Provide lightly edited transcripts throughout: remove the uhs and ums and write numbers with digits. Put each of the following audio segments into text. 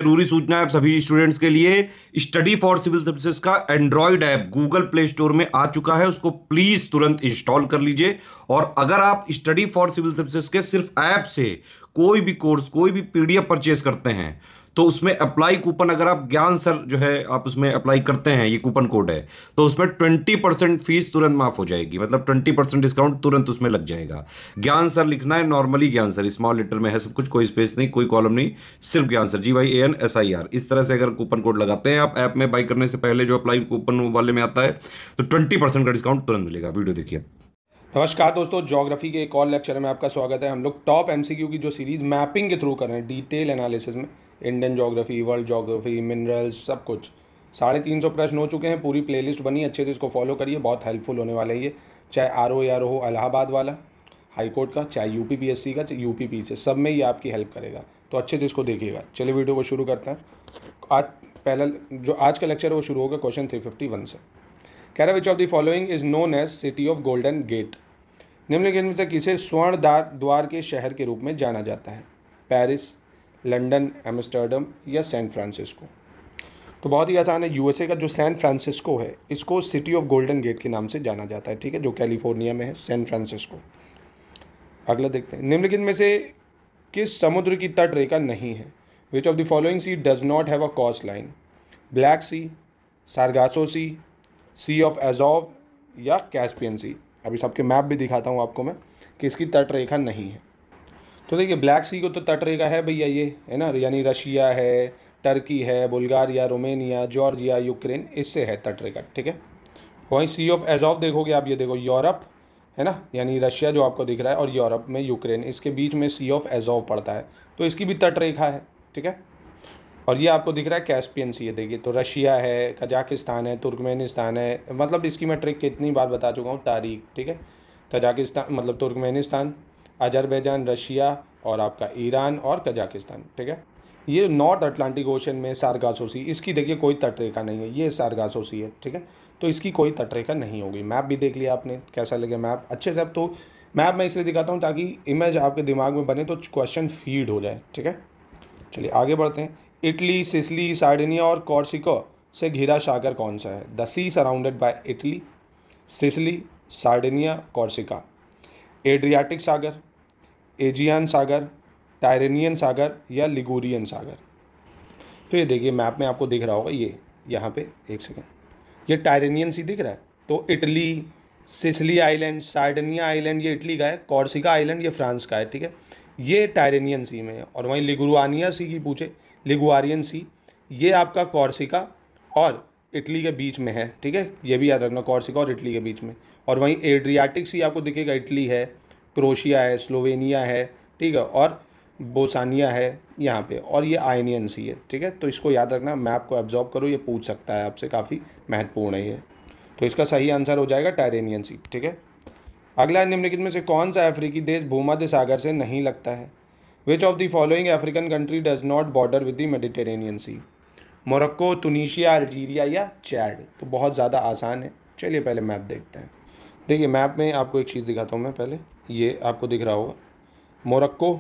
जरूरी सूचना है आप सभी स्टूडेंट्स के लिए। स्टडी फॉर सिविल सर्विसेज का Android app Google play store में आ चुका है, उसको प्लीज तुरंत इंस्टॉल कर लीजिए। और अगर आप स्टडी फॉर सिविल सर्विसेज के सिर्फ ऐप से कोई भी कोर्स, कोई भी पीडीएफ परचेज करते हैं तो उसमें अप्लाई कूपन, अगर आप ज्ञान सर जो है आप उसमें अप्लाई करते हैं, ये कूपन कोड है, तो उसमें 20% फीस तुरंत माफ हो जाएगी। मतलब 20% डिस्काउंट तुरंत उसमें लग जाएगा। ज्ञान सर लिखना है, नॉर्मली ज्ञान सर स्मॉल लेटर में है सब कुछ, कोई स्पेस नहीं, कोई कॉलम नहीं, सिर्फ ज्ञान सर GYANSIR। इस तरह से अगर कूपन कोड लगाते हैं आप ऐप में बाई करने से पहले, जो अप्लाई कूपन वाले में आता है, तो 20% का डिस्काउंट तुरंत मिलेगा। वीडियो देखिए। नमस्कार दोस्तों, ज्योग्राफी के एक और लेक्चर में आपका स्वागत है। हम लोग टॉप एमसीक्यू की जो सीरीज़ मैपिंग के थ्रू कर रहे हैं, डिटेल एनालिसिस में, Indian geography, world geography, minerals, सब कुछ 350 प्रश्न हो चुके हैं। पूरी प्लेलिस्ट बनी, अच्छे से इसको फॉलो करिए, बहुत हेल्पफुल होने वाला है ये। चाहे RO हो इलाहाबाद वाला हाई कोर्ट का, चाहे UPPSC का, चाहे UPP से, सब में ये आपकी हेल्प करेगा। तो अच्छे से इसको देखिएगा। चलिए वीडियो को शुरू करते हैं। आज का लेक्चर है वो शुरू होगा क्वेश्चन 351 से। कह रहा which of the following is known as city of golden gate. निम्नलिखित में से किसे स्वर्ण द्वार के शहर के रूप में जाना जाता है? पेरिस, लंदन, एम्स्टर्डम या सैन फ्रांसिस्को। तो बहुत ही आसान है। USA का जो सैन फ्रांसिस्को है, इसको सिटी ऑफ गोल्डन गेट के नाम से जाना जाता है, ठीक है, जो कैलिफोर्निया में है, सैन फ्रांसिस्को। अगला देखते हैं। निम्नलिखित में से किस समुद्र की तट रेखा नहीं है? Which of the following sea does not have a coastline? Black sea, Sargasso sea of Azov या कैस्पियन सी। अभी सबके मैप भी दिखाता हूँ आपको मैं कि इसकी तट रेखा नहीं है। तो देखिए, ब्लैक सी को तो तट रेखा है भैया, ये है ना, यानी रशिया है, टर्की है, बुल्गारिया, रोमेनिया, जॉर्जिया, यूक्रेन, इससे है तट रेखा, ठीक है। वहीं सी ऑफ एजोव देखोगे आप, ये देखो यूरोप है ना, यानी रशिया जो आपको दिख रहा है, और यूरोप में यूक्रेन, इसके बीच में सी ऑफ एजोव पड़ता है, तो इसकी भी तट रेखा है, ठीक है। और ये आपको दिख रहा है कैस्पियन सी है, देखिए, तो रशिया है, कजाकिस्तान है, तुर्कमेनिस्तान है। मतलब इसकी मैं ट्रिक कितनी बार बता चुका हूँ, तारीख, ठीक है। कजाकिस्तान मतलब तुर्कमेनिस्तान, अजरबैजान, रशिया और आपका ईरान और कजाकिस्तान, ठीक है। ये नॉर्थ अटलांटिक ओशन में सारगासो सी, इसकी देखिए कोई तटरेखा नहीं है, ये सारगासो सी है, ठीक है। तो इसकी कोई तटरेखा नहीं होगी। मैप भी देख लिया आपने, कैसा लगे मैप अच्छे से। अब तो मैप मैं इसलिए दिखाता हूँ ताकि इमेज आपके दिमाग में बने, तो क्वेश्चन फीड हो जाए, ठीक है। चलिए आगे बढ़ते हैं। इटली, सिसिली, सार्डिनिया और कॉर्सिको से घिरा सागर कौन सा है? The sea surrounded by Italy, Sicily, Sardinia, Corsica. Adriatic सागर, एजियन सागर, टायरेनियन सागर या लिगुरियन सागर। तो ये देखिए मैप में आपको दिख रहा होगा, ये यहाँ पे एक सेकेंड, ये टायरेनियन सी दिख रहा है, तो Italy, Sicily island, Sardinia island ये इटली का है, कॉर्सिका आइलैंड ये फ्रांस का है, ठीक है। ये टायरेनियन सी में है। और वहीं लिगुआनिया सी की पूछे, लिगुआरियन सी, ये आपका कॉर्सिका और इटली के बीच में है, ठीक है। ये भी याद रखना, कॉर्सिका और इटली के बीच में। और वहीं एड्रियाटिक सी आपको दिखेगा, इटली है, क्रोशिया है, स्लोवेनिया है, ठीक है, और बोसानिया है यहाँ पे, और ये आयनियन सी है, ठीक है। तो इसको याद रखना, मैप को एब्जॉर्ब करो, ये पूछ सकता है आपसे, काफ़ी महत्वपूर्ण है ये। तो इसका सही आंसर हो जाएगा टायरेनियन सी, ठीक है। अगला, निम्नलिखित में से कौन सा अफ्रीकी देश भूमध्य सागर से नहीं लगता है? Which of the following African country does not border with the Mediterranean sea? Morocco, Tunisia, Algeria या चैड। तो बहुत ज़्यादा आसान है। चलिए पहले मैप देखते हैं। देखिए मैप में आपको एक चीज़ दिखाता हूँ मैं पहले, ये आपको दिख रहा होगा, मोरक्को,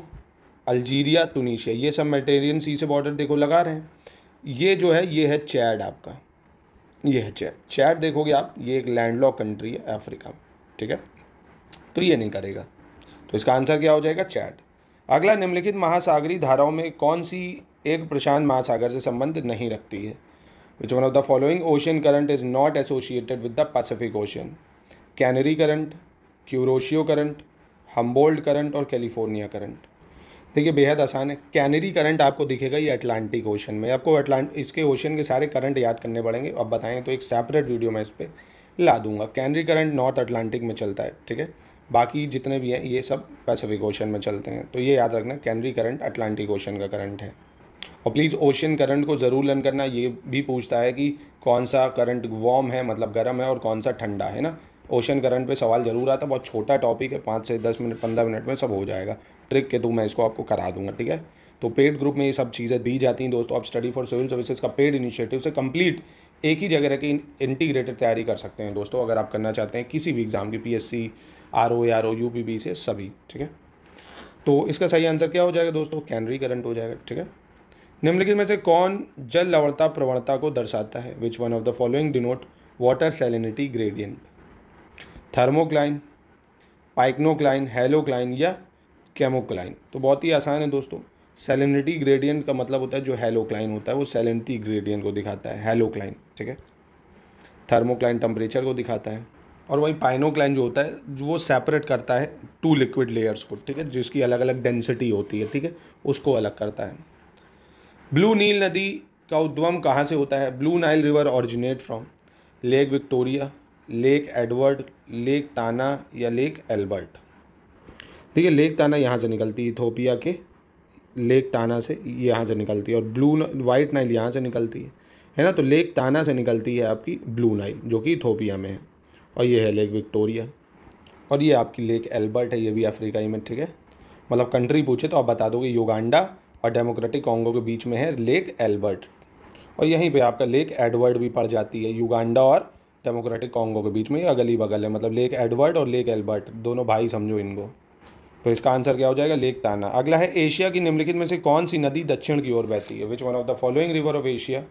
अल्जीरिया, तुनीशिया, ये सब मेडिटेरेनियन सी से बॉर्डर देखो लगा रहे हैं। ये जो है, ये है चैड आपका, ये है चैड। चैड देखोगे आप, ये एक लैंडलॉक कंट्री है अफ्रीका में, ठीक है। तो ये नहीं करेगा, तो इसका आंसर क्या हो जाएगा? चैड। अगला, निम्नलिखित महासागरीय धाराओं में कौन सी एक प्रशांत महासागर से संबंध नहीं रखती है? Which one of the following ocean current is not associated with the Pacific ocean? Canary current, Kuroshio current, Humboldt current और कैलिफोर्निया करंट। देखिए बेहद आसान है। कैनरी करंट आपको दिखेगा, ये अटलांटिक ओशन में। आपको इसके ओशन के सारे करंट याद करने पड़ेंगे, अब बताएंगे तो एक सेपरेट वीडियो मैं इस पर ला दूंगा। कैनरी करंट नॉर्थ अटलांटिक में चलता है, ठीक है। बाकी जितने भी हैं ये सब पैसिफिक ओशन में चलते हैं, तो ये याद रखना, कैनरी करंट अटलांटिक ओशन का करंट है। और प्लीज़ ओशन करंट को ज़रूर लर्न करना। ये भी पूछता है कि कौन सा करंट वार्म है, मतलब गर्म है, और कौन सा ठंडा है ना। ओशन करंट पे सवाल जरूर आता है। बहुत छोटा टॉपिक है, 5 से 10 मिनट 15 मिनट में सब हो जाएगा। ट्रिक के थ्रू मैं इसको आपको करा दूंगा, ठीक है। तो पेड ग्रुप में ये सब चीज़ें दी जाती हैं दोस्तों। आप स्टडी फॉर सिविल सर्विसेज का पेड इनिशिएटिव से कंप्लीट एक ही जगह रह के इंटीग्रेटेड तैयारी कर सकते हैं दोस्तों, अगर आप करना चाहते हैं किसी भी एग्ज़ाम की, PSC, RO, UPB से सभी, ठीक है। तो इसका सही आंसर क्या हो जाएगा दोस्तों? कैनरी करंट हो जाएगा, ठीक है। निम्नलिखित में से कौन जल लवणता प्रवणता को दर्शाता है? Which one of the following denote water salinity gradient? Thermocline, pycnocline, halocline या केमोक्लाइन? तो बहुत ही आसान है दोस्तों। सैलिनिटी ग्रेडियंट का मतलब होता है जो हेलोक्लाइन होता है वो सैलिनिटी ग्रेडियंट को दिखाता है, हेलोक्लाइन, ठीक है। थर्मोक्लाइन टेम्परेचर को दिखाता है, और वही पाइनोक्लाइन जो होता है जो वो सेपरेट करता है टू लिक्विड लेयर्स को, ठीक है, जिसकी अलग अलग डेंसिटी होती है, ठीक है, उसको अलग करता है। ब्लू नील नदी का उद्गम कहाँ से होता है? Blue Nile river originate from lake Victoria, lake Edward, lake ताना या लेक एल्बर्ट? ठीक है, लेक ताना यहाँ से निकलती है, इथोपिया के लेक ताना से यहाँ से निकलती है, और ब्लू वाइट नाइल यहाँ से निकलती है ना। तो लेक ताना से निकलती है आपकी ब्लू नाइल जो कि इथोपिया में है, और ये है लेक विक्टोरिया, और ये आपकी लेक एल्बर्ट है, ये भी अफ्रीका ही में, ठीक है। मतलब कंट्री पूछे तो आप बता दोगे युगांडा और डेमोक्रेटिक कॉन्गो के बीच में है लेक एल्बर्ट, और यहीं पे आपका लेक एडवर्ड भी पड़ जाती है, युगांडा और डेमोक्रेटिक कॉन्गो के बीच में, ये अगल ही बगल है। मतलब लेक एडवर्ड और लेक एल्बर्ट दोनों भाई समझो इनको। तो इसका आंसर क्या हो जाएगा? लेक ताना। अगला है एशिया की निम्नलिखित में से कौन सी नदी दक्षिण की ओर बहती है? Which one of the following river of Asia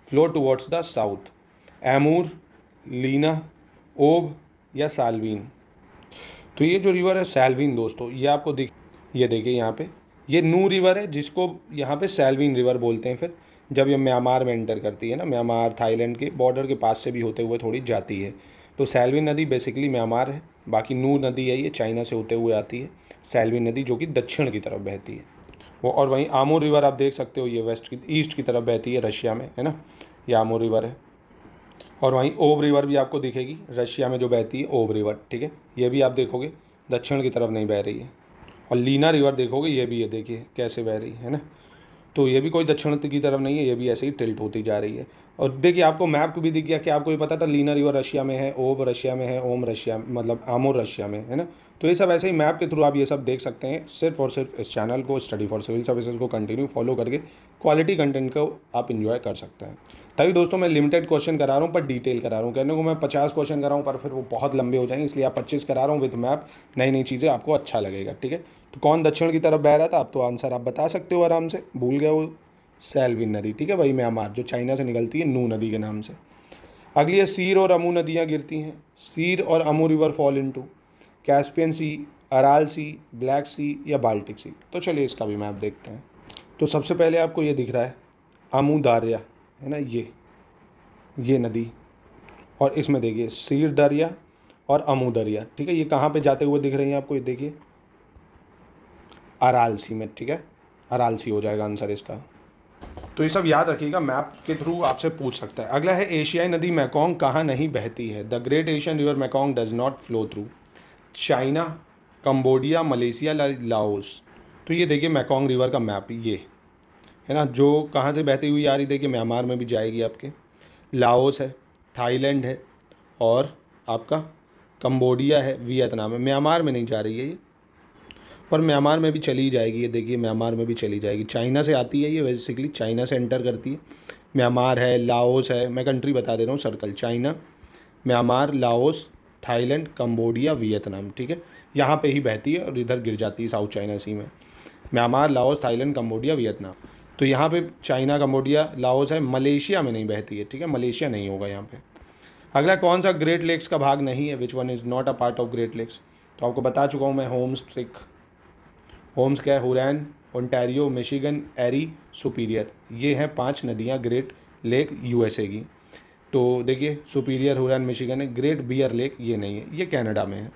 flow towards the south? Amur, Lena, Ob या साल्वीन? तो ये जो रिवर है सैल्वीन दोस्तों, ये आपको ये देखिए यहाँ पे, ये नू रिवर है जिसको यहाँ पे सैल्वीन रिवर बोलते हैं। फिर जब ये म्यांमार में एंटर करती है ना, म्यांमार थाईलैंड के बॉर्डर के पास से भी होते हुए थोड़ी जाती है, तो सैल्वीन नदी बेसिकली म्यांमार है। बाकी नू नदी है ये चाइना से होते हुए आती है, सैल्वीन नदी जो कि दक्षिण की तरफ बहती है वो। और वहीं आमूर रिवर आप देख सकते हो, ये वेस्ट की ईस्ट की तरफ बहती है, रशिया में, है ना, ये आमूर रिवर है। और वहीं ओब रिवर भी आपको दिखेगी, रशिया में जो बहती है ओब रिवर, ठीक है, ये भी आप देखोगे दक्षिण की तरफ नहीं बह रही है। और लीना रिवर देखोगे, ये भी है, देखिए कैसे बह रही है ना, तो ये भी कोई दक्षिण की तरफ नहीं है, ये भी ऐसे ही टिल्ट होती जा रही है। और देखिए आपको मैप भी दिख गया कि आपको ये पता था लीना रिवर रशिया में है, ओब रशिया में है, ओम रशिया मतलब आमोर रशिया में है ना। तो ये सब ऐसे ही मैप के थ्रू आप ये सब देख सकते हैं। सिर्फ और सिर्फ इस चैनल को स्टडी फॉर सिविल सर्विसेज को कंटिन्यू फॉलो करके क्वालिटी कंटेंट को आप इन्जॉय कर सकते हैं। तभी दोस्तों मैं लिमिटेड क्वेश्चन करा रहा हूँ पर डिटेल करा रहा हूँ। कहने को मैं 50 क्वेश्चन करा हूँ पर फिर वो बहुत लंबे हो जाएंगे, इसलिए आप 25 करा रहा हूँ विद मैप, नई नई चीज़ें आपको अच्छा लगेगा, ठीक है। तो कौन दक्षिण की तरफ बह रहा था? आप तो आंसर आप बता सकते हो आराम से, भूल गए हो, सैल्वीन नदी, ठीक है, वही म्यांमार जो चाइना से निकलती है नू नदी के नाम से। अगली है सीर और अमू नदियाँ गिरती हैं। सीर और Amu river fall into Caspian sea, Aral sea, Black sea या बाल्टिक सी? तो चलिए इसका भी मैप देखते हैं। तो सबसे पहले आपको ये दिख रहा है अमू दरिया, है ना, ये नदी, और इसमें देखिए सीर दरिया और अमू दरिया, ठीक है, ये कहाँ पे जाते हुए दिख रही हैं आपको? ये देखिए अराल सी में, ठीक है, अराल सी हो जाएगा आंसर इसका। तो ये सब याद रखिएगा, मैप के थ्रू आपसे पूछ सकता है। अगला है एशियाई नदी मैकोंग कहाँ नहीं बहती है? The great Asian river Mekong does not flow through China, Cambodia, Malaysia, Laos? तो ये देखिए मैकोंग रिवर का मैप, ये है ना, जो कहाँ से बहती हुई आ रही, देखिए म्यांमार में भी जाएगी आपके, लाओस है, थाईलैंड है, और आपका कंबोडिया है, वियतनाम है। म्यांमार में नहीं जा रही है ये, पर म्यांमार में भी चली जाएगी, ये देखिए म्यांमार में भी चली जाएगी। चाइना से आती है ये, बेसिकली चाइना से एंटर करती है। म्यांमार है, लाओस है, मैं कंट्री बता दे रहा हूँ, circle, China, Myanmar, Laos, Thailand, Cambodia, Vietnam, ठीक है, यहाँ पे ही बहती है और इधर गिर जाती है साउथ चाइना सी में। Myanmar, Laos, Thailand, Cambodia, Vietnam. तो यहाँ पे चाइना, कंबोडिया, लाओस है, मलेशिया में नहीं बहती है, ठीक है, मलेशिया नहीं होगा यहाँ पे। अगला कौन सा ग्रेट लेक्स का भाग नहीं है? Which one is not a part of great lakes? तो आपको बता चुका हूँ मैं, होम्स क्या है, Huron, Ontario, Michigan, Erie, Superior, ये हैं 5 नदियाँ ग्रेट लेक यूएसए की। तो देखिए सुपीरियर, हुरैन, मिशिगन है। ग्रेट बियर लेक ये नहीं है, ये कनाडा में है।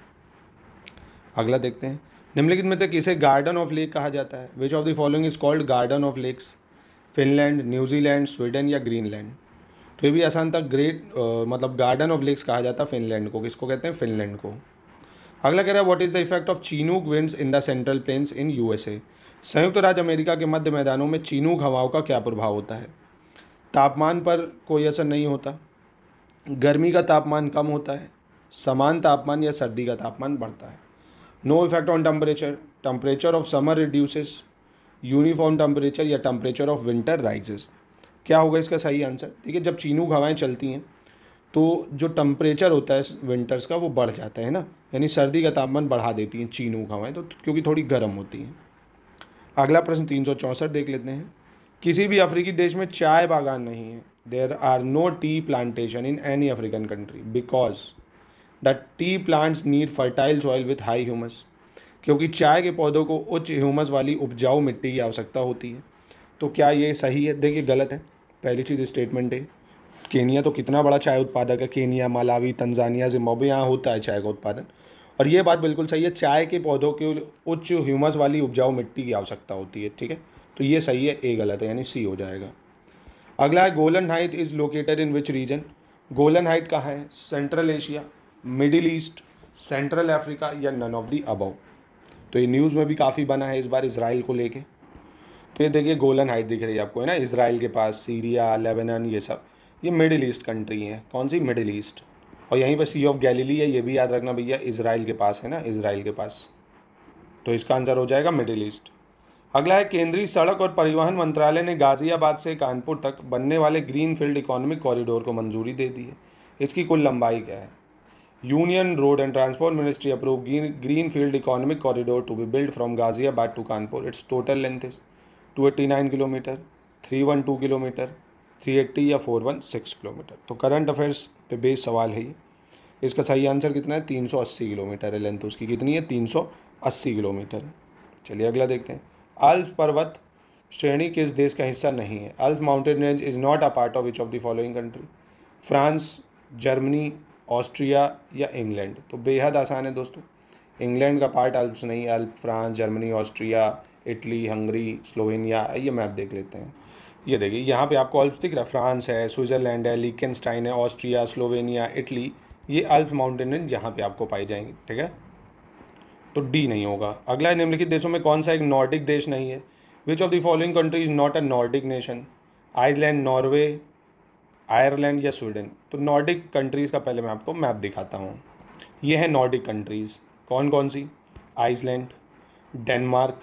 अगला देखते हैं, निम्नलिखित में से किसे गार्डन ऑफ लेक कहा जाता है? Which of the following is called garden of lakes? Finland, New Zealand, Sweden या ग्रीनलैंड? तो ये भी आसान था, मतलब गार्डन ऑफ लेक्स कहा जाता है फिनलैंड को। किसको कहते हैं? फिनलैंड को। अगला कह रहा है what is the effect of Chinook winds in the central plains in USA? संयुक्त राज्य अमेरिका के मध्य मैदानों में चीनूक हवाओं का क्या प्रभाव होता है? तापमान पर कोई असर नहीं होता, गर्मी का तापमान कम होता है, समान तापमान या सर्दी का तापमान बढ़ता है। No effect on temperature, temperature of summer reduces, uniform temperature या टेम्परेचर ऑफ विंटर राइजेस? क्या होगा इसका सही आंसर? देखिए जब चीनूक हवाएं चलती हैं तो जो टेम्परेचर होता है विंटर्स का वो बढ़ जाता है ना, यानी सर्दी का तापमान बढ़ा देती हैं चीनूक हवाएं, तो क्योंकि थोड़ी गर्म होती हैं। अगला प्रश्न 364 देख लेते हैं। किसी भी अफ्रीकी देश में चाय बागान नहीं है। There are no tea plantation in any African country because the tea plants need fertile soil with high humus. क्योंकि चाय के पौधों को उच्च ह्यूमस वाली उपजाऊ मिट्टी की आवश्यकता होती है। तो क्या ये सही है? देखिए गलत है। पहली चीज़ स्टेटमेंट है, केनिया तो कितना बड़ा चाय उत्पादक है, केनिया, मलावी, तंजानिया, जिम्बाब्वे, यहाँ होता है चाय का उत्पादन। और ये बात बिल्कुल सही है, चाय के पौधों के उच्च ह्यूमस वाली उपजाऊ मिट्टी की आवश्यकता होती है। ठीक है, तो ये सही है, ए गलत है, यानी सी हो जाएगा। अगला है Golan height is located in which region. Golan height कहाँ है? Central Asia, Middle East, Central Africa या नन ऑफ दी अबव। तो ये न्यूज़ में भी काफ़ी बना है इस बार इसराइल को लेके। तो ये देखिए गोलन हाइट दिख रही है आपको, है ना, इसराइल के पास, सीरिया, लेबनान, ये सब ये मिडिल ईस्ट कंट्री है। कौन सी? Middle east. और यहीं पर सी ऑफ गैलीली है, ये भी याद रखना भैया, इसराइल के पास है ना, इसराइल के पास। तो इसका आंसर हो जाएगा मिडिल ईस्ट। अगला है केंद्रीय सड़क और परिवहन मंत्रालय ने गाजियाबाद से कानपुर तक बनने वाले ग्रीन फील्ड इकोनॉमिक कॉरिडोर को मंजूरी दे दी है। इसकी कुल लंबाई क्या है? Union road and transport ministry approve green field economic corridor to be build from Ghaziabad to Kanpur. It's total length is 289 kilometre, 312 kilometre, 380 या 416 किलोमीटर। तो करंट अफेयर्स पे बेस्ड सवाल है ये। इसका सही आंसर कितना है? 380 किलोमीटर है लेंथ उसकी। कितनी है? 380 किलोमीटर। चलिए अगला देखते हैं। अल्प पर्वत श्रेणी किस देश का हिस्सा नहीं है? अल्प mountain range is not a part of which of the following country? France, Germany, Austria या इंग्लैंड। तो बेहद आसान है दोस्तों, इंग्लैंड का पार्ट अल्प्स नहीं है। अल्प France, Germany, Austria, Italy, Hungary, Slovenia. ये मैप देख लेते हैं। ये देखिए यहाँ पे आपको अल्प्स दिख रहा है, फ्रांस है, स्विट्जरलैंड है, लिechtenstein है, ऑस्ट्रिया, स्लोवेनिया, इटली, ये अल्प माउंटेन रेंज यहाँ पे आपको पाई जाएंगी। ठीक है, तो डी नहीं होगा। अगला है निम्नलिखित देशों में कौन सा एक नॉर्डिक देश नहीं है? Which of the following country is not a Nordic nation? Iceland, Norway, Ireland या स्वीडन। तो नॉर्डिक कंट्रीज़ का पहले मैं आपको मैप दिखाता हूँ। ये है नॉर्डिक कंट्रीज़, कौन कौन सी? Iceland, Denmark,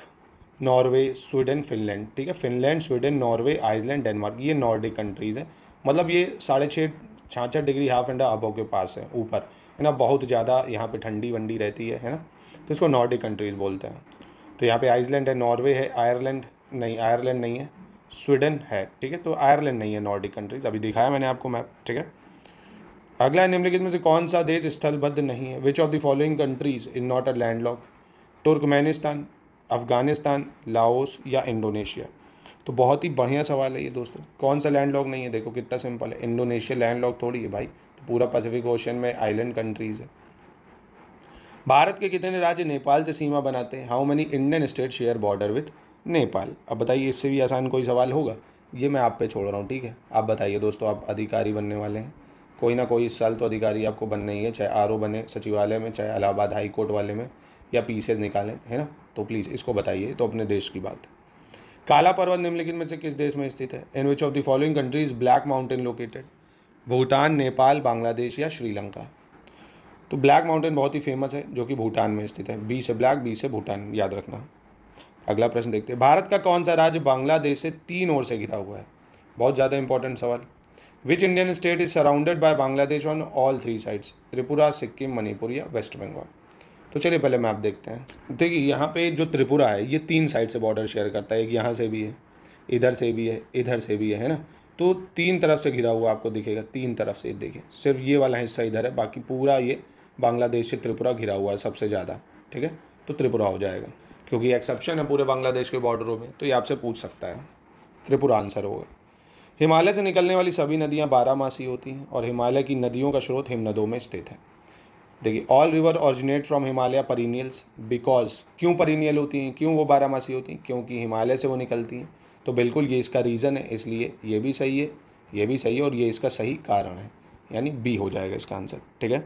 Norway, Sweden, Finland. ठीक है, Finland, Sweden, Norway, Iceland, Denmark, ये नॉर्डिक कंट्रीज़ हैं। मतलब ये 66 डिग्री हाफ एंड अबव के पास है, ऊपर है ना, बहुत ज़्यादा यहाँ पे ठंडी वंडी रहती है ना, तो इसको नॉर्डिक कंट्रीज़ बोलते हैं। तो यहाँ पे आइसलैंड है, नॉर्वे है, आयरलैंड नहीं, आयरलैंड नहीं है, स्वीडन है। ठीक है, तो आयरलैंड नहीं है नॉर्डिक कंट्रीज, अभी दिखाया मैंने आपको मैप। ठीक है, अगला है निम्नलिखित में से कौन सा देश स्थलबद्ध नहीं है? Which of the following countries is not a landlock? Turkmenistan, Afghanistan, Laos या इंडोनेशिया। तो बहुत ही बढ़िया सवाल है ये दोस्तों, कौन सा लैंडलॉक नहीं है? देखो कितना सिंपल है, इंडोनेशिया लैंडलॉक थोड़ी है भाई, तो पूरा पैसिफिक ओशन में आइलैंड कंट्रीज है। भारत के कितने राज्य नेपाल से सीमा बनाते हैं? How many Indian state share border with Nepal? अब बताइए, इससे भी आसान कोई सवाल होगा? ये मैं आप पे छोड़ रहा हूँ। ठीक है, आप बताइए दोस्तों, आप अधिकारी बनने वाले हैं, कोई ना कोई इस साल तो अधिकारी आपको बनना ही है, चाहे आरओ बने सचिवालय में, चाहे इलाहाबाद हाई कोर्ट वाले में, या पीसीएस निकालें, है ना। तो प्लीज़ इसको बताइए, तो अपने देश की बात है। काला पर्वत निम्नलिखित में से किस देश में स्थित है? In which of the following countries Black Mountain located? Bhutan, Nepal, Bangladesh या श्रीलंका। तो ब्लैक माउंटेन बहुत ही फेमस है, जो कि भूटान में स्थित है। बी से ब्लैक, बी से भूटान, याद रखना। अगला प्रश्न देखते हैं। भारत का कौन सा राज्य बांग्लादेश से 3 ओर से घिरा हुआ है? बहुत ज़्यादा इंपॉर्टेंट सवाल। Which Indian state is surrounded by Bangladesh on all 3 sides? Tripura, Sikkim, Manipur या वेस्ट बंगाल। तो चलिए पहले मैप देखते हैं। देखिए यहाँ पे जो त्रिपुरा है, ये 3 साइड से बॉर्डर शेयर करता है, एक यहाँ से भी है, इधर से भी है, इधर से भी है ना। तो 3 तरफ से घिरा हुआ आपको दिखेगा, 3 तरफ से। देखिए सिर्फ ये वाला हिस्सा इधर है, बाकी पूरा ये बांग्लादेश से त्रिपुरा घिरा हुआ है सबसे ज़्यादा। ठीक है, तो त्रिपुरा हो जाएगा, क्योंकि एक्सेप्शन है पूरे बांग्लादेश के बॉर्डरों में, तो ये आपसे पूछ सकता है, त्रिपुरा आंसर होगा। हिमालय से निकलने वाली सभी नदियाँ 12मासी होती हैं, और हिमालय की नदियों का स्रोत हिमनदों में स्थित है। देखिए all river originate from Himalaya perennials, because क्यों परीनियल होती हैं, क्यों वो 12मासी होती हैं? क्योंकि हिमालय से वो निकलती हैं। तो बिल्कुल ये इसका रीज़न है, इसलिए ये भी सही है, ये भी सही है, और ये इसका सही कारण है, यानी बी हो जाएगा इसका आंसर। ठीक है,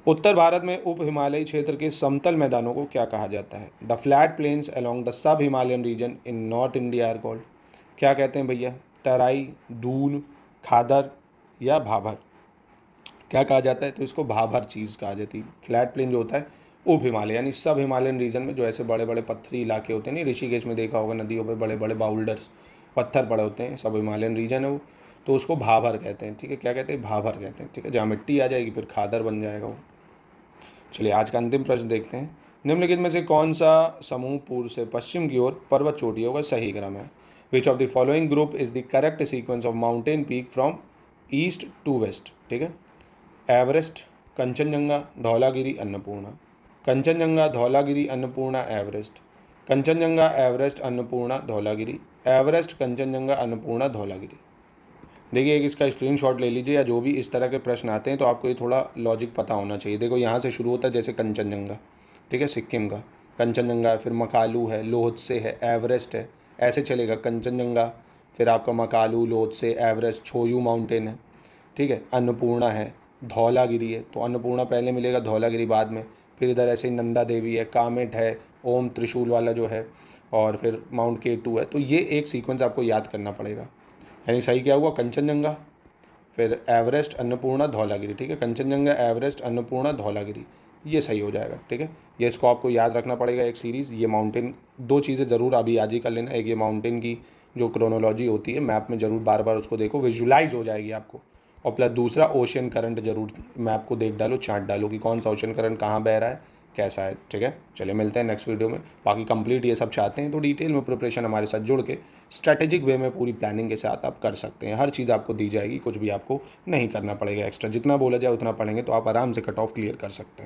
उत्तर भारत में उप हिमालयी क्षेत्र के समतल मैदानों को क्या कहा जाता है? The flat plains along the sub Himalayan region in north India are called. क्या कहते हैं भैया? तराई, दून, खादर या भाभर। क्या कहा जाता है? तो इसको भाभर चीज़ कहा जाती है। फ्लैट प्लेन जो होता है उप हिमालय, यानी सब हिमालयन रीजन में जो ऐसे बड़े बड़े पत्थरी इलाके होते हैं, नहीं, ऋषिकेश में देखा होगा नदियों पर बड़े बड़े बाउल्डर्स, पत्थर पड़े होते हैं, सब हिमालयन रीजन है वो, तो उसको भाभर कहते हैं। ठीक है, क्या कहते हैं? भाभर कहते हैं। ठीक है, जहाँ मिट्टी आ जाएगी फिर खादर बन जाएगा वो। चलिए आज का अंतिम प्रश्न देखते हैं। निम्नलिखित में से कौन सा समूह पूर्व से पश्चिम की ओर पर्वत चोटियों का सही क्रम है? Which of the following group is the correct sequence of mountain peak from east to west, ठीक है। Everest, Kanchenjunga, Dhaulagiri, Annapurna. Kanchenjunga, Dhaulagiri, Annapurna, Everest. Kanchenjunga, Everest, Annapurna, Dhaulagiri. Everest, Kanchenjunga, Annapurna, Dhaulagiri. देखिए एक इसका स्क्रीनशॉट ले लीजिए, या जो भी इस तरह के प्रश्न आते हैं तो आपको ये थोड़ा लॉजिक पता होना चाहिए। देखो यहाँ से शुरू होता है जैसे कंचनजंगा, ठीक है, सिक्किम का कंचनजंगा, फिर मकालू है, लोहत्से है, एवरेस्ट है, ऐसे चलेगा। कंचनजंगा, फिर आपका मकालू, लोहत्से, एवरेस्ट, छोयू माउंटेन है, ठीक है, अन्नपूर्णा है, धौलागिरी है। तो अन्नपूर्णा पहले मिलेगा, धौलागिरी बाद में। फिर इधर ऐसे ही नंदा देवी है, कामेट है, ओम त्रिशूल वाला जो है, और फिर माउंट K2 है। तो ये एक सीक्वेंस आपको याद करना पड़ेगा। यानी सही क्या हुआ, कंचनजंगा, फिर एवरेस्ट, अन्नपूर्णा, धौलागिरी, ठीक है। कंचनजंगा, एवरेस्ट, अन्नपूर्णा, धौलागिरी, ये सही हो जाएगा, ठीक है। ये इसको आपको याद रखना पड़ेगा एक सीरीज़। ये माउंटेन, दो चीज़ें ज़रूर अभी आज ही कर लेना। एक ये माउंटेन की जो क्रोनोलॉजी होती है मैप में, ज़रूर बार बार उसको देखो, विजुलाइज हो जाएगी आपको। और प्लस दूसरा, ओशन करंट ज़रूर मैप को देख डालो, चार्ट डालो कि कौन सा ओशन करंट कहाँ बह रहा है, कैसा है, ठीक है। चलिए मिलते हैं नेक्स्ट वीडियो में। बाकी कंप्लीट ये सब चाहते हैं तो डिटेल में प्रिपरेशन हमारे साथ जुड़ के स्ट्रैटेजिक वे में पूरी प्लानिंग के साथ आप कर सकते हैं। हर चीज़ आपको दी जाएगी, कुछ भी आपको नहीं करना पड़ेगा एक्स्ट्रा। जितना बोला जाए उतना पढ़ेंगे तो आप आराम से कट ऑफ क्लियर कर सकते हैं।